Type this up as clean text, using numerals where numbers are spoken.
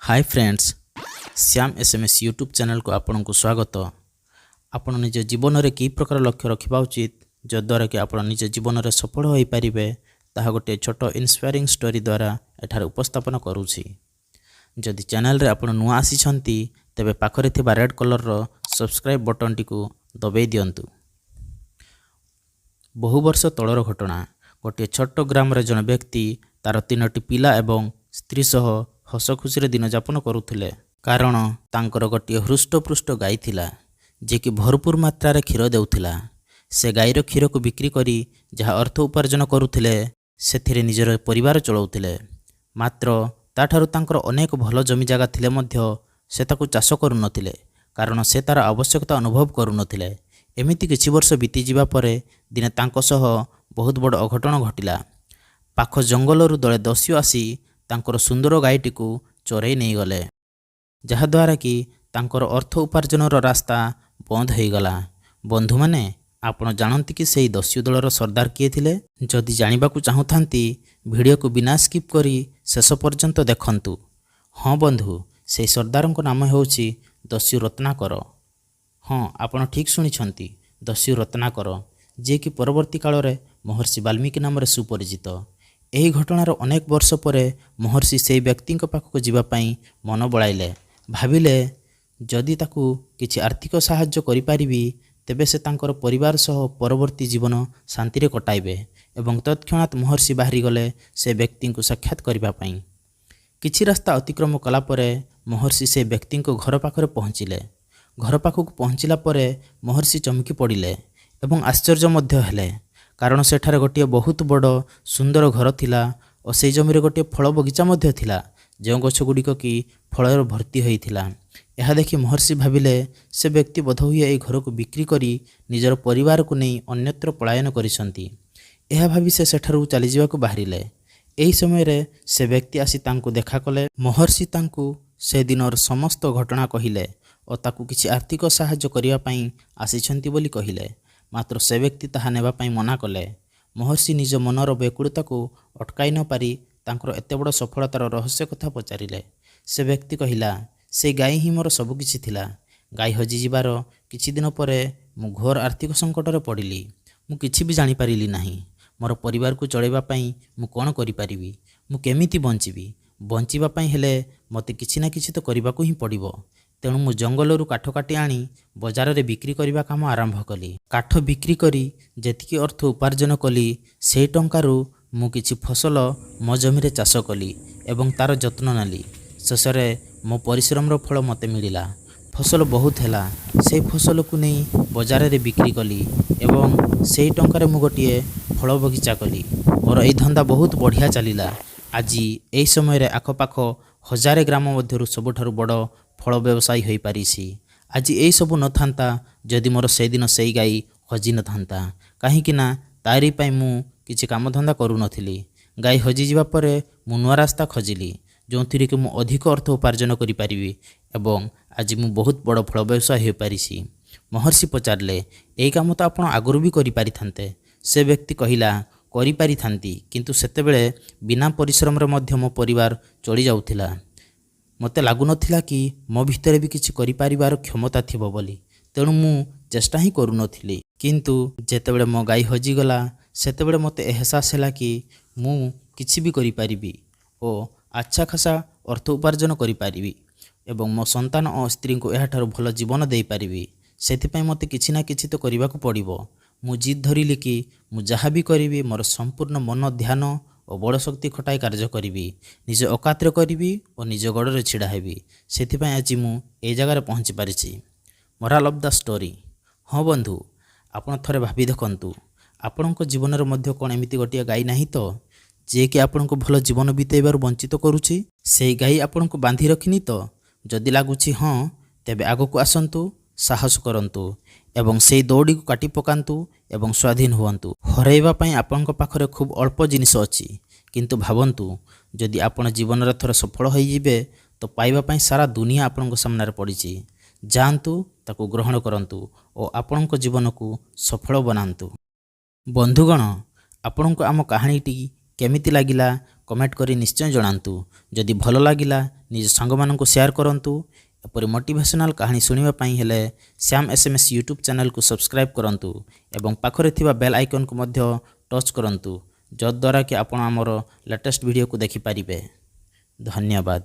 Hi friends, Shyam SMS YouTube channel को आपन को स्वागत। आपण निज जीवन में कि प्रकार लक्ष्य रखा उचित जद्वारा कि आपण निज जीवन में सफल हो पारे ताहा गोटे छोट इन्स्पायरिंग स्टोरी द्वारा एठार उपस्थापन करुछि। जदि चैनल रे आपण नुआ आसीछंती तेबे पाखरे थिबा रेड कलर रो सब्सक्राइब बटन टी को दबाई दियंतु। बहु वर्ष तलर घटना। गोटे छोट ग्राम रे जन व्यक्ति तार 3टी पिला एवं स्त्री सह हस खुशी दिन जापन करुले। कारण तांकर गोटे हृष्टपृष्ट गाई थिला जे कि भरपूर मात्रा रे क्षीर देउथिला। से गाईर क्षीर को बिक्री करी जहाँ अर्थ उपार्जन करुथिले सेथिरे निजर परिवार चलाउथिले। मात्र ताठारु तांकर अनेक भल जमी जागा थिले मध्य से ताकु चाष करुनथिले कारण से तार आवश्यकता अनुभव करुनथिले। एमिति किछि वर्ष बीती जिबा परे दिने तांको सह बहुत बड़ अघटन घटिला। पाख जंगलरू दले दस्यु आसी तांकर सुंदर गाईटी को चोरई नहीं गले, जहाद्वारा कि तांकर अर्थ उपार्जनर रास्ता बंद हो गला। बंधु माने आपण जानती कि सेही दस्यु दलर सरदार किए थिले? जदि जानिबाकु चाहुथांती वीडियो को बिना स्किप करी शेष पर्यंत देखंतु। हाँ बंधु, सेही सरदारଙ୍କ नाम हेउछि दस्यु रत्नाकर। हाँ, आपण ठीक सुनिछंती, दस्यु रत्नाकर, जे कि परवर्ती काल रे महर्षि वाल्मीकि नाम रे सुपरिचित। एही घटनार अनेक वर्ष पर महर्षि से व्यक्ति पाखक जीवाई मन बड़ाइले। भाविले जदि ताकू किछि आर्थिक साहाय्य करि पारिबी तेबे से तांकर परिवार सह परवर्ती जीवन शांति रे कटाइबे एवं तत्क्षणात महर्षि बाहरी गले से व्यक्ति को साक्षात करिबा पई। किछि रास्ता अतिक्रम कला परे महर्षि से व्यक्ति घर पाखरे पहुँचिले। घर पाखक पहुँचला परे महर्षि चमकी पड़िले एवं आश्चर्य मध्य हेले कारण सेठारे गोटे बहुत बड़ सुंदर घर थिला और से जमीरे गोटे फल बगीचा मध्य थिला जो गछ गुड़िक कि फल भर्ती होइथिला। यह देखि महर्षि भाविले से व्यक्ति बोधहुए ए घर को बिक्री करी निजर परिवार को नहीं अन्यत्र पलायन करिसंती। यह भावी से सेठारु चली जावाकु बाहरिले। एही समय रे से व्यक्ति आसी तांकु देखा कले। महर्षि तांकु से दिनर समस्त घटना कहिले और ताकु किछि आर्थिक साहाय्य करिया पई आसीछंती बोली कहिले। मात्र से व्यक्ति ताहा नेबा पई मना कले। महर्षि निज मनर बेकुलता को अटकाई न पारी तांकर एते बड़ सफलतार रहस्य कथा पचारिले। से व्यक्ति कहिला, से गाई ही मोर सबु किछि थिला। गाई हजि जिबार किछि दिन परे मु घोर आर्थिक संकट रे पड़िली। मु किछि भी जानि पारिली नाही। मोर परिवार को चलेबा पई मु कोन करि पारिबी? मु केमिति बंचिबी? बंचिबा पई हेले मते किछि ना किछि तो करिबाकू ही पड़िबो। तेणु मु जंगलरू काठ काटी आनी बजार रे बिक्री करिबा काम आरंभ कली। काठ बिक्री करी जेतिकी अर्थ उपार्जन कली से टंकारु मु किछि फसल मो जमीरे चाष कली एवं तार जत्न नाली। शेषरे मो परिश्रम रो फल मते मिलिला। फसल बहुत हेला। से फसल को नहीं बजार रे बिक्री कली एवं से टंकारे मु गोटिए फल बगीचा कली। मोर एई धंदा बहुत बढ़िया चलिला। आज एई समय रे आखपाख 1000 ग्राम मध्यरु सबठारु बड़ फल व्यवसायी हो पारिछि। आज यही सबू न था जदि मोर से दिन से गाई हजि न था कहीं तारी पाई मु किछि काम धंदा करू नथिली। गाई हजि जिबा परे मु नुआ रास्ता खोजिली जो थी कि मु अधिक अर्थ उपार्जन करि पारिबी एवं आज मु बहुत बड़ फल व्यवसाय हो पारिछि। महर्षि पचारले, एई काम तो आपण आगुरु भी करि पारिथान्ते। से व्यक्ति कहिला, करि पारिथान्ती किंतु सेतेबेले बिना परिश्रम रे मध्य मो परिवार चली जाउथिला। मते लागु नथिला कि मो भितरे भी किछि करि पारिबार क्षमता थिबो बोली। तेणु मु चेष्टा ही करू नथिली। किंतु जेतेबेले मो गाई हजि गला सेतेबेले मते एहसास हैला कि मु किछि भी करि पारिबी ओ अच्छा खासा अर्थ उपार्जन करि पारिबी एवं मो संतान और स्त्री को एहाठारु भल जीवन देई पारिबी। सेथिपई मते किछि ना किछि तो करिबाकू पड़िबो। मु जिद धरिली कि मु जहाँ भी करिबी मोर संपूर्ण मन ध्यान और बड़ शक्ति खटाई कार्य करी निज अकात्र करी और निज गड़े छिड़ा हेबी। सेथिपई आज मु ए जगार पहुँची पारिछि। Moral of the story. हाँ बंधु, आपण थरे भाबी देखंतु आपणक जीवन रे मध्य कोन एमिति गोटिया गाई नाही तो जे कि आपणको भल जीवन बितेबार वंचित करूछि? सेही गाई आपणको बांधी रखिनी तो? जदि लागुछि हाँ, तेबे आगकू आसंतु, साहस करंतु एवं सेही दौड़ी को काटी पकांतु एवं स्वाधीन हुअंतु। हरैबा पई आपणको पाखरे खूब अल्प जिनिस अछि किंतु भावंतु जदि आपण जीवन रे थोर सफल होई जिबे तो पाइबा पई सारा दुनिया आपणको सामने पड़िछि। जानतु, ताकू ग्रहण करंतु और आपणको जीवन को सफल बनांतु। बंधुगण, आपणको आम कहानीटी केमिति लागिला କମେଣ୍ଟ କରି ନିଶ୍ଚୟ ଜଣାନ୍ତୁ। ଯଦି ଭଲ ଲାଗିଲା ନିଜ ସାଙ୍ଗମାନଙ୍କୁ ସେୟାର କରନ୍ତୁ। ଏପରି ମୋଟିଭେସନାଲ୍ କାହାଣୀ ଶୁଣିବା ପାଇଁ ହେଲେ ଶ୍ୟାମ୍ SMS ୟୁଟ୍ୟୁବ୍ ଚ୍ୟାନେଲକୁ ସବସ୍କ୍ରାଇବ୍ କରନ୍ତୁ ଏବଂ ପାଖରେ ଥିବା ବେଲ୍ ଆଇକନ୍କୁ ମଧ୍ୟ ଟଚ୍ କରନ୍ତୁ, ଯଦ୍ୱାରା କି ଆପଣ ଆମର ଲେଟେଷ୍ଟ ଭିଡ଼ିଓକୁ ଦେଖିପାରିବେ। ଧନ୍ୟବାଦ।